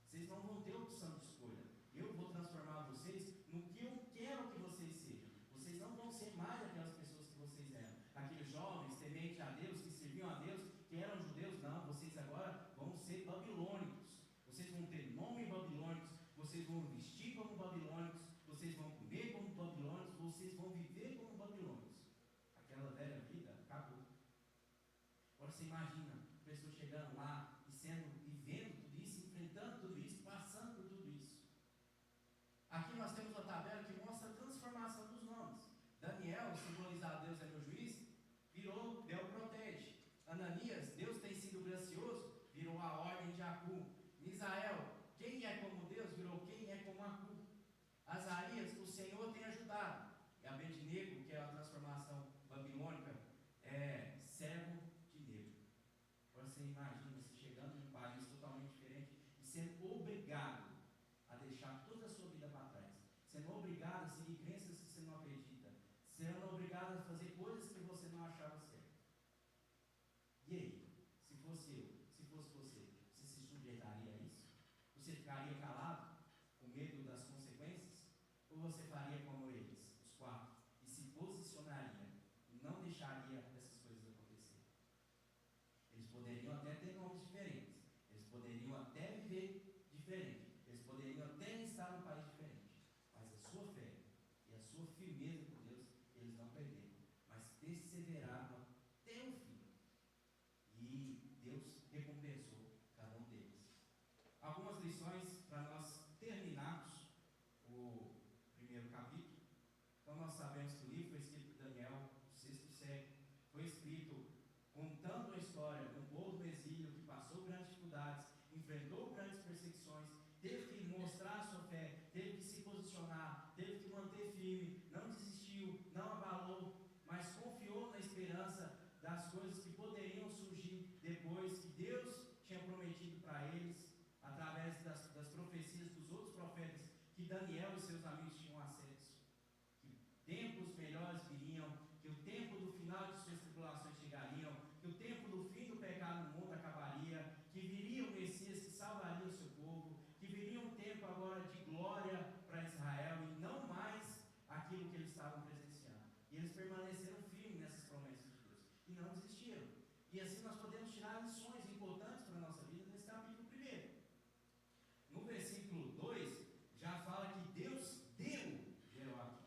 Vocês não vão ter opção de escolha. Eu vou transformar vocês no que eu quero que vocês sejam. Vocês não vão ser mais aquelas pessoas que vocês eram. Aqueles jovens tementes a Deus, que serviam a Deus, que eram judeus. Não, vocês agora vão ser babilônicos. Vocês vão ter nome babilônicos. Vocês vão vestir como babilônicos. Vocês vão comer como babilônicos. Vocês vão viver como babilônicos. Aquela velha vida acabou. Agora você imagina a pessoa chegando lá e vendo tudo isso, enfrentando tudo isso, passando por tudo isso. Aqui nós temos uma tabela que mostra a transformação dos nomes. Daniel, simbolizado Deus é meu juiz, virou Deus protege. Ananias, Deus tem sido gracioso, virou a ordem de Acu. Misael, quem é como Deus, virou quem é como Acu. Azarias, o Senhor tem ajudado. E Abednego, que é a transformação babilônica, é servo de negro. Agora você imagina, você chegando em um país totalmente diferente e sendo obrigado a deixar toda a sua vida para trás, sendo obrigado a seguir crenças que você não acredita, sendo obrigado a fazer coisas que você não achava certo. E aí, se fosse eu, se fosse você se sujeitaria a isso? Você ficaria calado, com medo das consequências? Ou você faria como eles, os 4, e se posicionaria e não deixaria essas coisas acontecer? Eles poderiam até ter nomes diferentes, eles poderiam até viver diferente, eles poderiam até estar num país diferente, mas a sua fé e a sua firmeza por Deus, eles não perderam, mas perseveraram até o fim. E Deus recompensou cada um deles. Algumas lições para nós terminarmos o primeiro capítulo. Então nós sabemos que o livro foi escrito por Daniel, no 6º século. Foi escrito contando a história de um povo do exílio que passou grandes dificuldades, enfrentou grandes perseguições, teve que mostrar a sua fé, teve que se posicionar, teve que manter firme, não desistiu, não abalou, mas confiou na esperança das coisas que poderiam surgir depois, que Deus tinha prometido para eles, através das profecias dos outros profetas que Daniel e seus amigos tinham acesso. Que tempos melhores viriam, que o tempo do final de suas tribulações chegariam, que o tempo do fim do pecado no mundo acabaria, que viria o Messias que salvaria o seu povo, que viria um tempo agora de glória para Israel e não mais aquilo que eles estavam presenciando. E eles permaneceram firmes nessas promessas de Deus e não desistiram. E assim nós podemos tirar lições importantes para a nossa vida nesse capítulo 1. No versículo 2, já fala que Deus deu Jeoaquim.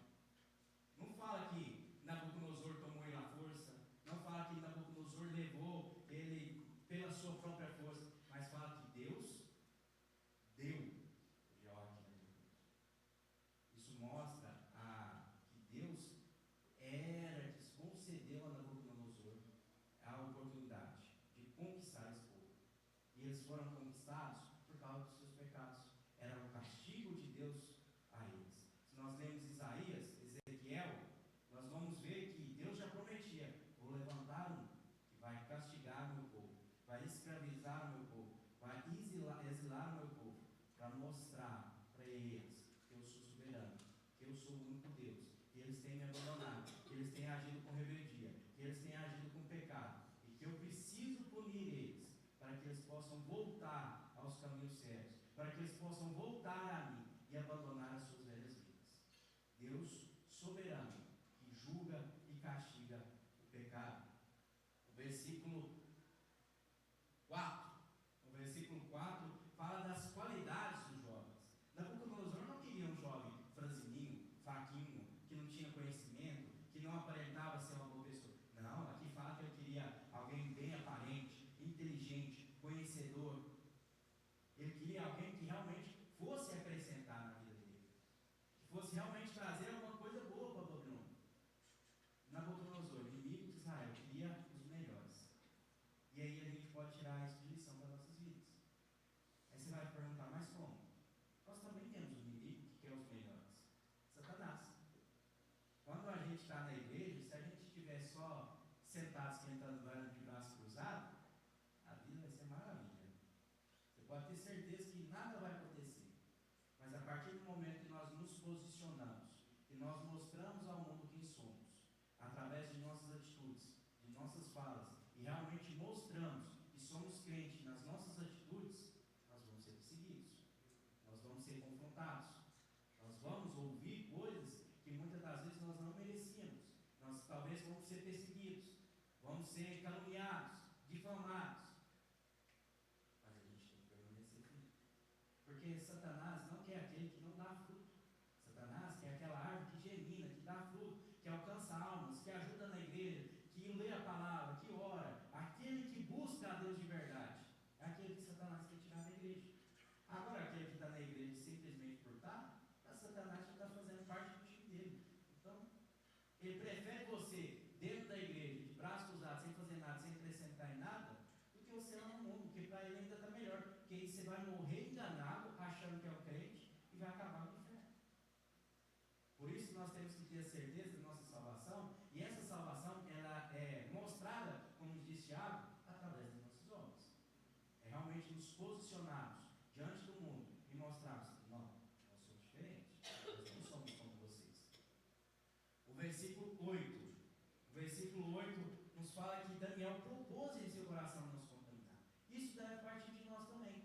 Não fala que Nabucodonosor tomou ele à força, não fala que Nabucodonosor levou ele pela sua própria força, mas fala que Deus deu Jeoaquim. Isso mostra que Deus concedeu a Nabucodonosor a oportunidade de conquistar esse povo. E eles foram conquistados por causa dos seus pecados. Era o castigo de Deus a eles. Se nós lemos Isaías, Ezequiel, nós vamos ver que Deus já prometia: vou levantar um que vai castigar o meu povo, vai escravizar o meu povo, vai exilar o meu povo, para mostrar para eles que eu sou soberano, que eu sou o único Deus, que eles têm me abandonado, que eles têm agido com rebeldia, que eles têm agido com pecado, e que eu preciso punir eles, para que eles possam voltar aos caminhos certos, para que eles possam voltar a mim e abandonar as suas velhas vidas. Deus soberano, que julga e castiga o pecado. O versículo 4 fala das qualidades dos jovens. Nabucodonosor não queria um jovem franzininho, fraquinho, que não tinha conhecimento, que não aparentava ser uma boa pessoa. Não, aqui fala que ele queria alguém bem aparente, inteligente, conhecedor. Ele queria alguém que realmente fosse acrescentar na vida dele, que fosse realmente trazer alguma coisa boa para Babilônia. Nabucodonosor, inimigo de Israel, queria os melhores. E aí a gente pode tirar isso de lição para nossas vidas. Aí você vai perguntar, mas como? Nós também temos um inimigo que quer os melhores. Satanás. Quando a gente está na igreja, se a gente estiver só sentado esquentando banho de braço cruzado, a vida vai ser maravilha. Você pode ter certeza que nada vai acontecer. Mas a partir do momento que nós nos posicionamos, que nós mostramos ao mundo quem somos, através de nossas atitudes, de nossas falas, e realmente mostramos que somos crentes nas nossas atitudes, nós vamos ser perseguidos, nós vamos ser confrontados, nós vamos ouvir coisas que muitas das vezes nós não merecíamos, nós talvez vamos ser perseguidos, vamos ser caluniados, difamados, mas a gente tem que permanecer firme, porque Satanás não quer aquele que não dá fruto. Satanás quer aquela árvore que germina, que dá fruto, que alcança almas, que ajuda na igreja, que lê a palavra, que ora, aquele que busca a Deus de verdade. É aquele que Satanás quer tirar da igreja. Agora, aquele que está na igreja simplesmente por estar, Satanás já está fazendo parte do time dele. Então, ele prefere você dentro da igreja, de braços cruzados, sem fazer nada, sem acrescentar em nada, do que você lá no mundo, porque para ele ainda está melhor. Porque aí você vai morrer enganado, achando que é o crente, e vai acabar no inferno. Por isso nós temos que ter a certeza da nossa salvação, e essa salvação ela é mostrada, como diz Tiago, através das nossas obras. É realmente nos posicionarmos diante do mundo e mostrarmos que não, nós somos diferentes, nós não somos como vocês. O versículo 8 nos fala que Daniel propôs em seu coração não se contaminar. Isso deve partir de nós também.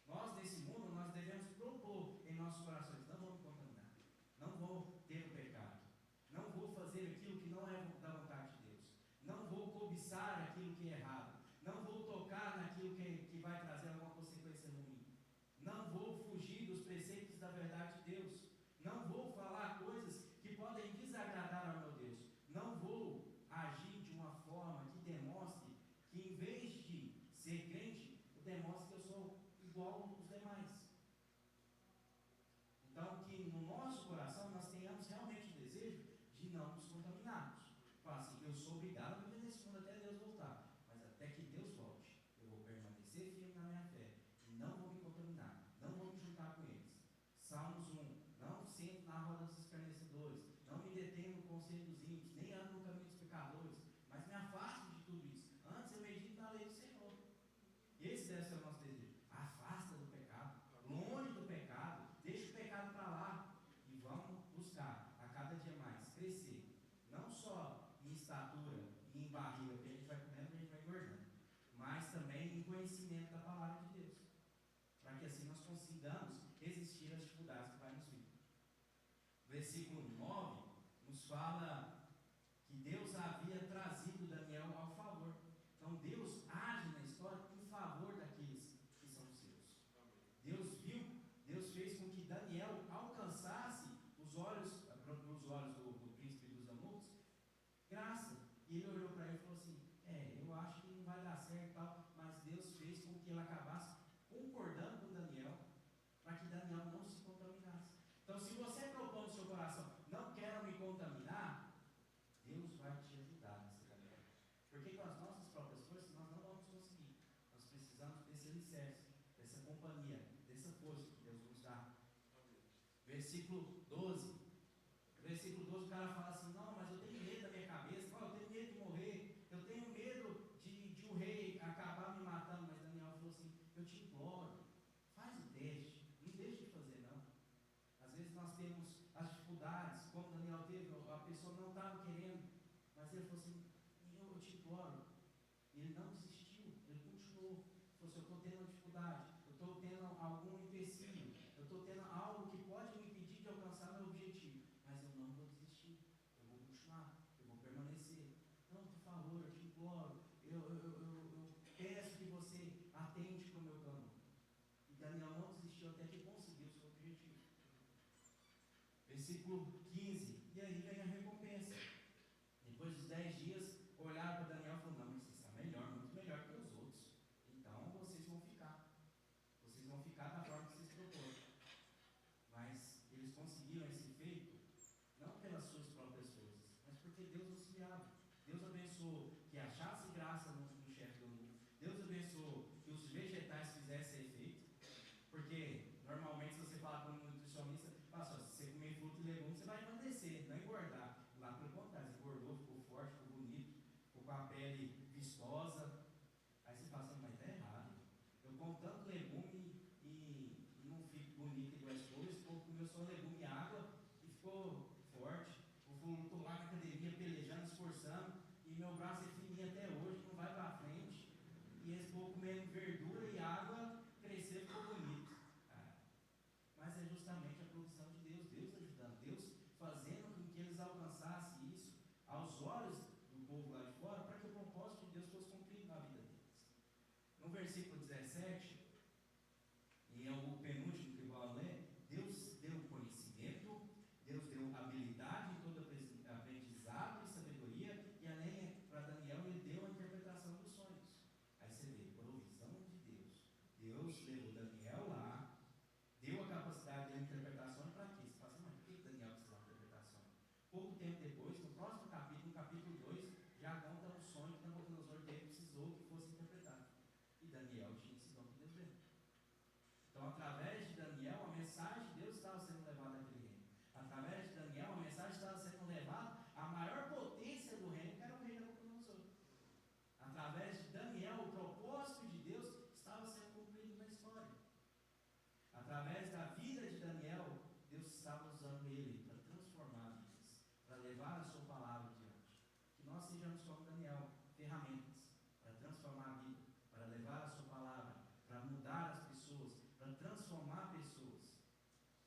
Nós nesse mundo, nós devemos propor em nossos corações, não vou me contaminar, não vou ter o pecado, não vou fazer aquilo que não é da vontade de Deus, não vou cobiçar aquilo que é errado, não vou tocar naquilo que vai trazer alguma consequência ruim, não vou fugir dos preceitos da verdade de Deus, não vou falar coisas que podem desagradar ao meu Deus, não vou agir de uma forma que demonstre que, em vez de ser crente, eu demonstre que eu sou igual aos demais. Então, que no nosso coração nós tenhamos realmente o desejo de não nos contaminarmos. Falar assim, eu sou obrigado a viver nesse mundo até Deus voltar, mas até que Deus volte, eu vou permanecer firme na minha fé e não vou me contaminar, não vou me juntar com eles. Salmos 1, não sento na roda dos escarnecedores, não me detenho no conselho dos ímpios, nem ando no caminho dos pecadores, mas me afasto de tudo isso. Antes eu medito na lei do Senhor. Esse deve ser o nosso desejo. Afasta do pecado, longe do pecado, deixa o pecado para lá e vamos buscar a cada dia mais crescer, não só em estatura e em barriga, porque a gente vai comendo e a gente vai engordando, mas também em conhecimento da palavra de Deus, para que assim nós consigamos resistir às dificuldades que vai nos vir. Versículo 9 nos fala que Deus havia trazido Daniel ao favor. Então Deus age na história em favor daqueles que são seus. Deus viu, Deus fez com que Daniel alcançasse os olhos do príncipe dos eunucos, graça. E ele olhou para ele e falou assim, eu acho que não vai dar certo e tal, mas Deus fez com que ele acabasse concordando com Daniel, para que Daniel não se contaminasse. Então, se você propõe no seu coração, não quero me contaminar, Deus vai te ajudar nessa caminhada. Porque com as nossas próprias forças nós não vamos conseguir. Nós precisamos desse alicerce, dessa companhia, dessa força que Deus nos dá. Versículo 12. Versículo 12, o cara fala assim, não, mas eu tenho medo da minha cabeça, eu tenho medo de morrer, eu tenho medo de o rei acabar me matando. Mas Daniel falou assim, eu te imploro, faz o teste, não deixe de fazer não. Às vezes nós temos as dificuldades, como Daniel teve, a pessoa não estava querendo, Mas ele falou assim, eu te imploro. E ele não desistiu, ele continuou. Ele falou assim, eu estou tendo uma dificuldade, eu estou tendo algum empecilho, eu estou tendo algo que pode me impedir de alcançar meu objetivo. Mas eu não vou desistir, eu vou continuar, eu vou permanecer. Não, por favor, eu te imploro, eu peço que você atende para o meu clamor. E Daniel não desistiu até que conseguiu o seu objetivo. Versículo 15, e aí vem a recompensa. Depois dos 10 dias, olharam para Daniel e falaram, não, mas você está melhor, muito melhor que os outros. Então vocês vão ficar. Vocês vão ficar da forma que vocês propõem. Mas eles conseguiram esse feito, não pelas suas próprias forças, mas porque Deus auxiliava. Deus abençoou que achasse graça no chefe do mundo. Deus abençoou que os vegetais fizessem efeito. Porque, normalmente, se você falar com um nutricionista, fala só, se você comer fruta e legumes, você vai emagrecer, não engordar. Lá pelo contrário, você engordou, ficou forte, ficou bonito, ficou com a pele vistosa. Aí você fala assim, mas está errado. Eu como tanto legume e não fico bonito igual a esposa, comeu só legume e água e ficou forte. Estou lá na academia pelejando, esforçando, e meu braço é fininho até hoje, não vai para frente. E esse povo comendo verdura e água, crescer ficou bonito. Mas é justamente a provisão de Deus, Deus ajudando, Deus fazendo com que eles alcançassem isso aos olhos do povo lá de fora, para que o propósito de Deus fosse cumprido na vida deles. No versículo 17, e é o penúltimo que eu vou ler, Deus deu conhecimento, Deus deu habilidade em todo aprendizado e sabedoria, e além para Daniel ele deu a interpretação dos sonhos. Aí você vê, provisão de Deus. Deus levou Daniel lá, deu a capacidade de interpretação para quê? Você fala assim, mas por que Daniel precisava de interpretação? Pouco tempo depois, no próximo capítulo, no capítulo 2, já conta um sonho que Nabucodonosor precisou que fosse interpretado. E Daniel tinha esse dom que Deus deu. Então, através de Daniel, a mensagem de Deus estava sendo levada àquele reino. Através de Daniel, a mensagem estava sendo levada à maior potência do reino, que era o rei Nabucodonosor. Através de Daniel, o propósito de Deus estava sendo cumprido na história. Através da vida de Daniel, Deus estava usando ele para transformar vidas, para levar a sua palavra adiante. Que nós sejamos como Daniel, ferramentas para transformar a vida, para levar a sua palavra, para mudar as pessoas, para transformar pessoas.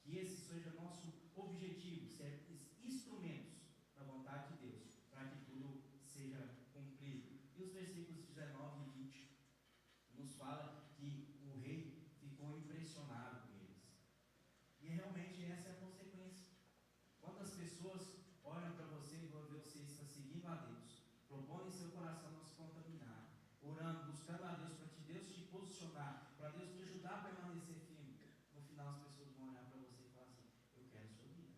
Que esse seja nosso objetivo, ser instrumentos da vontade de Deus, para que tudo seja cumprido. E os versículos 19 e 20 nos fala que o rei ficou impressionado com eles. E realmente essa é a consequência. Quantas pessoas olham para você e vão ver você está seguindo a Deus, propõem em seu coração não se contaminar, orando, buscando a Deus para Deus te posicionar, para Deus te ajudar a permanecer firme. No final as pessoas vão olhar para você e falar assim, eu quero a sua vida.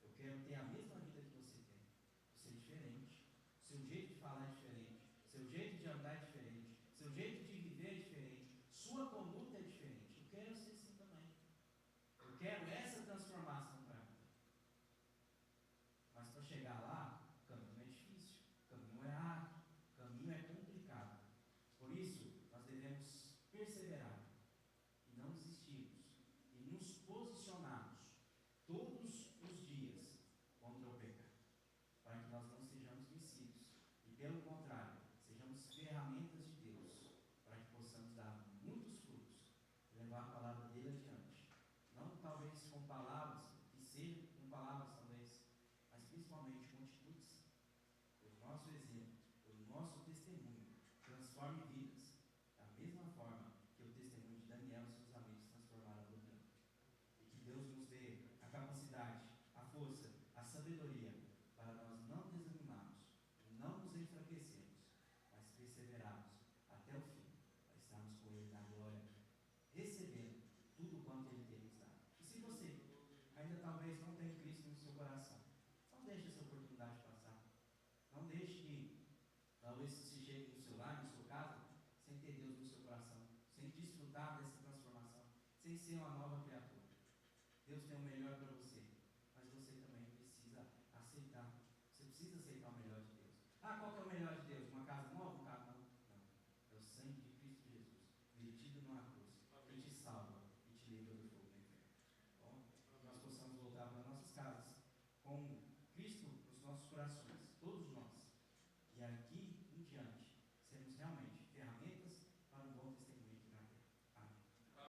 Eu quero ter a mesma vida que você tem. Você é diferente. Seu jeito de falar é diferente. Seu jeito de andar é diferente. Seu jeito de viver é diferente. Sua conduta é diferente. Eu quero ser assim também. Eu quero essa transformação para mim. Mas para chegar lá, o caminho é difícil. O caminho é árduo. O caminho é complicado. Por isso, nós devemos perseverar e não desistirmos. E nos posicionarmos todos os dias contra o pecado. Para que nós não sejamos vencidos. E pelo contrário, sejamos ferramentas de Deus. Para que possamos dar muitos frutos. E levar a palavra dele adiante. Não talvez com palavras, que sejam com palavras talvez, mas principalmente com atitudes. Pelo nosso exemplo, pelo nosso testemunho, transforme vidas. Da mesma forma que o testemunho de Daniel e seus amigos transformaram o mundo. E que Deus nos dê a capacidade, a força, a sabedoria para nós não desanimarmos, não nos enfraquecermos, mas perseverarmos até o fim, para estarmos com Ele na glória, recebendo tudo quanto Ele tem nos dado. E se você ainda talvez não tenha Cristo no seu coração, não deixe essa oportunidade passar. Não deixe que talvez você chegue no seu lar, na sua casa, sem ter Deus no seu coração, sem desfrutar dessa transformação, sem ser uma nova criatura. Deus tem o melhor para você, mas você também precisa aceitar. Você precisa aceitar o melhor de Deus. Ah, qual que é o melhor de Deus?